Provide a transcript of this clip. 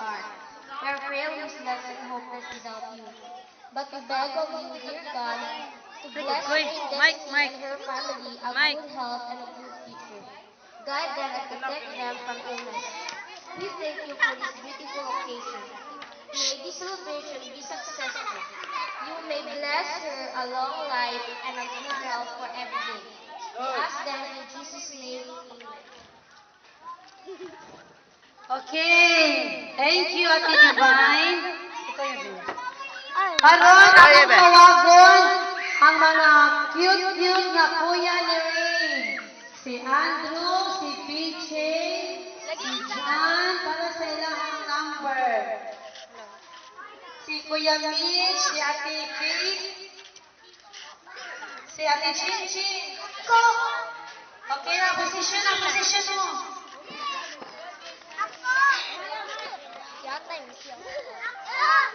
are. We are frail, useless, and hopeless without you. But we beg of you, dear God, to bless Uy, Mike, Destiny Mike, and her family a Mike. good health and a good future. Guide them and protect them from illness. We thank you for this beautiful occasion. May this celebration be successful. You may bless her a long life and a good health for every day. We ask them in Jesus' name. Amen. Okay. Thank you, Ate Divine. Ikaw yun. Karon Kaya akong ba? tawagon ang mga cute-cute na kuya ni Rain. Si Andrew, si PJ, si John, para sa ilang number. Si Kuya Mitch, si Ate Kate, si Ate Chinchin. Ko! Okay na, posisyon mo. Yata yung siya. Ah,